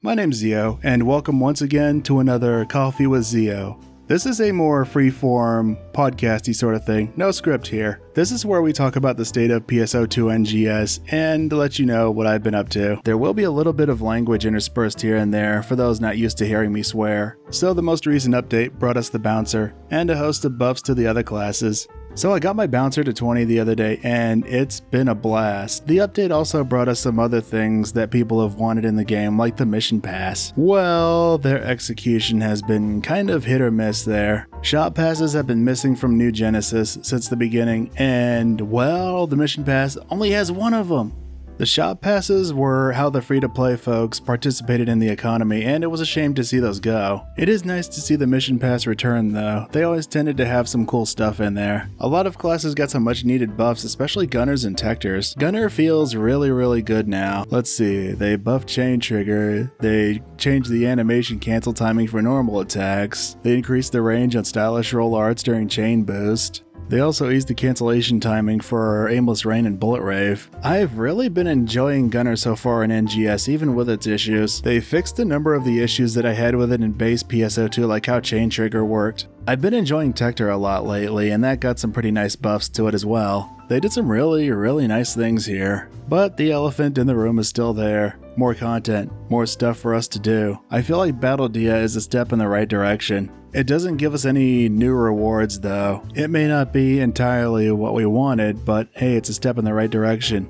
My name's Zio, and welcome once again to another Coffee with Zio. This is a more free-form, podcasty sort of thing, no script here. This is where we talk about the state of PSO2 NGS and let you know what I've been up to. There will be a little bit of language interspersed here and there for those not used to hearing me swear. So the most recent update brought us the bouncer and a host of buffs to the other classes. So I got my bouncer to 20 the other day and it's been a blast. The update also brought us some other things that people have wanted in the game, like the mission pass. Well, their execution has been kind of hit or miss there. Shop passes have been missing from New Genesis since the beginning, and well, the mission pass only has one of them. The shop passes were how the free-to-play folks participated in the economy, and it was a shame to see those go. It is nice to see the mission pass return though. They always tended to have some cool stuff in there. A lot of classes got some much needed buffs, especially gunners and tectors. Gunner feels really good now. Let's see, they buffed chain trigger, they changed the animation cancel timing for normal attacks, they increased the range on stylish roll arts during chain boost. They also eased the cancellation timing for Aimless Rain and Bullet Rave. I've really been enjoying Gunner so far in NGS, even with its issues. They fixed a number of the issues that I had with it in base PSO2, like how Chain Trigger worked. I've been enjoying Tector a lot lately, and that got some pretty nice buffs to it as well. They did some really nice things here. But the elephant in the room is still there. More content, more stuff for us to do. I feel like Battle Dia is a step in the right direction. It doesn't give us any new rewards though. It may not be entirely what we wanted, but hey, it's a step in the right direction.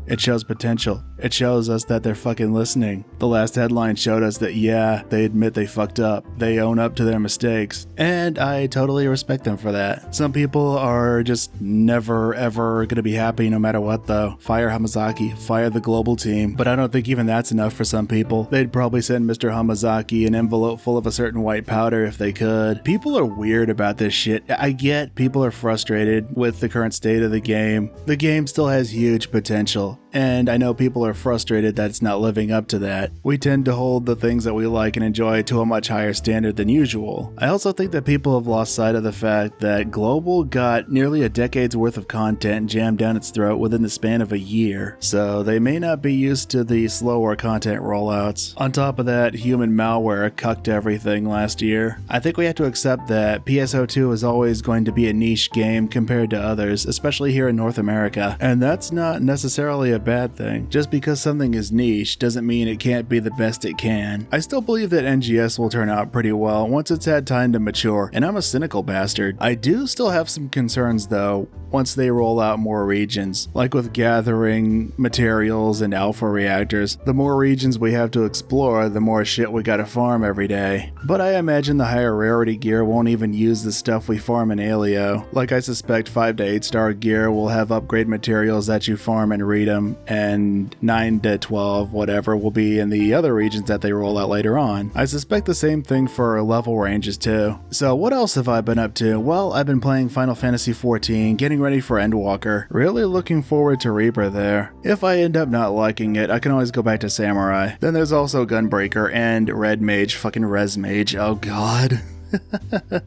It shows potential. It shows us that they're fucking listening. The last headline showed us that yeah, they admit they fucked up. They own up to their mistakes. And I totally respect them for that. Some people are just never ever gonna be happy no matter what though. Fire Hamazaki, fire the global team. But I don't think even that's enough for some people. They'd probably send Mr. Hamazaki an envelope full of a certain white powder if they could. People are weird about this shit. I get people are frustrated with the current state of the game. The game still has huge potential. And I know people are frustrated that it's not living up to that. We tend to hold the things that we like and enjoy to a much higher standard than usual. I also think that people have lost sight of the fact that Global got nearly a decade's worth of content jammed down its throat within the span of a year, so they may not be used to the slower content rollouts. On top of that, human malware cucked everything last year. I think we have to accept that PSO2 is always going to be a niche game compared to others, especially here in North America, and that's not necessarily a bad thing. Just because something is niche doesn't mean it can't be the best it can. I still believe that NGS will turn out pretty well once it's had time to mature, and I'm a cynical bastard. I do still have some concerns though once they roll out more regions, like with gathering materials and alpha reactors. The more regions we have to explore, the more shit we gotta farm every day. But I imagine the higher rarity gear won't even use the stuff we farm in Alio. Like I suspect 5 to 8 star gear will have upgrade materials that you farm and read them, and 9 to 12 whatever will be in the other regions that they roll out later on. I suspect the same thing for level ranges too. So what else have I been up to? Well, I've been playing Final Fantasy XIV, getting ready for Endwalker. Really looking forward to Reaper there. If I end up not liking it, I can always go back to Samurai. Then there's also Gunbreaker and Red Mage, fucking Res Mage, oh god.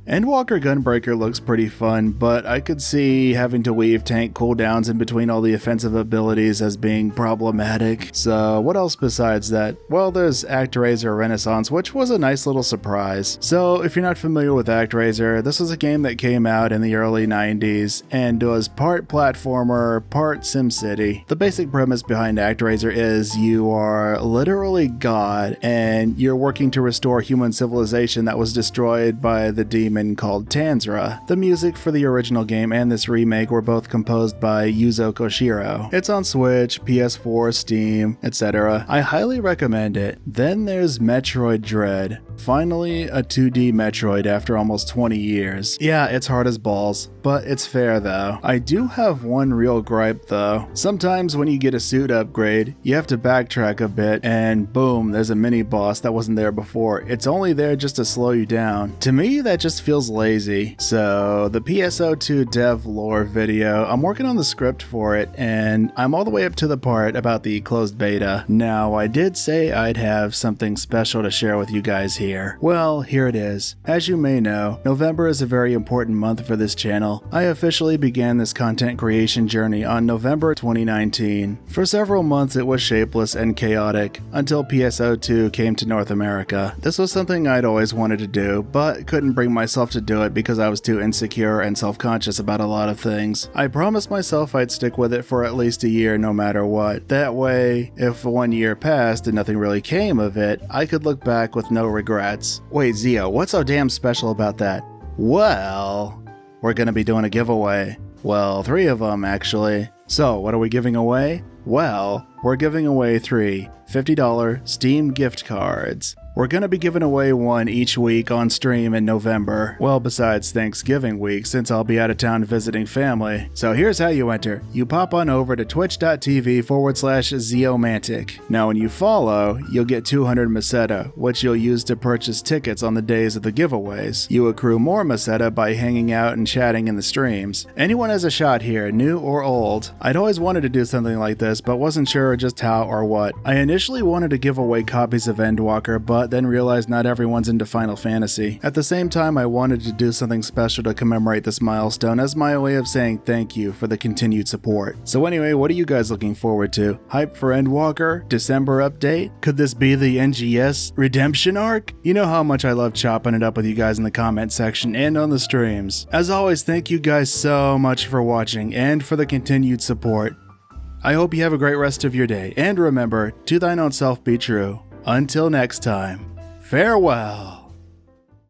Endwalker Gunbreaker looks pretty fun, but I could see having to weave tank cooldowns in between all the offensive abilities as being problematic. So what else besides that? Well, there's ActRaiser Renaissance, which was a nice little surprise. So if you're not familiar with ActRaiser, this was a game that came out in the early 90s and was part platformer, part SimCity. The basic premise behind ActRaiser is you are literally God and you're working to restore human civilization that was destroyed by the demon called Tanzra. The music for the original game and this remake were both composed by Yuzo Koshiro. It's on Switch, PS4, Steam, etc. I highly recommend it. Then there's Metroid Dread. Finally, a 2D Metroid after almost 20 years. Yeah, it's hard as balls, but it's fair though. I do have one real gripe though. Sometimes when you get a suit upgrade, you have to backtrack a bit and boom, there's a mini boss that wasn't there before. It's only there just to slow you down. To me, that just feels lazy. So the PSO2 dev lore video, I'm working on the script for it, and I'm all the way up to the part about the closed beta. Now, I did say I'd have something special to share with you guys here. Well, here it is. As you may know, November is a very important month for this channel. I officially began this content creation journey on November 2019. For several months it was shapeless and chaotic, until PSO2 came to North America. This was something I'd always wanted to do, but couldn't bring myself to do it because I was too insecure and self-conscious about a lot of things. I promised myself I'd stick with it for at least a year no matter what. That way, if 1 year passed and nothing really came of it, I could look back with no regrets. Wait, Zio, what's so damn special about that? Well, we're gonna be doing a giveaway. Well, 3 of them actually. So, what are we giving away? Well, we're giving away 3 $50 Steam gift cards. We're gonna be giving away one each week on stream in November. Well, besides Thanksgiving week, since I'll be out of town visiting family. So here's how you enter. You pop on over to twitch.tv/Zeomantic. Now when you follow, you'll get 200 Meseta, which you'll use to purchase tickets on the days of the giveaways. You accrue more Meseta by hanging out and chatting in the streams. Anyone has a shot here, new or old. I'd always wanted to do something like this, but wasn't sure just how or what. I initially wanted to give away copies of Endwalker, but then realized not everyone's into Final Fantasy. At the same time, I wanted to do something special to commemorate this milestone as my way of saying thank you for the continued support. So anyway, what are you guys looking forward to? Hype for Endwalker? December update? Could this be the NGS redemption arc? You know how much I love chopping it up with you guys in the comment section and on the streams. As always, thank you guys so much for watching and for the continued support. I hope you have a great rest of your day, and remember, to thine own self be true. Until next time, farewell.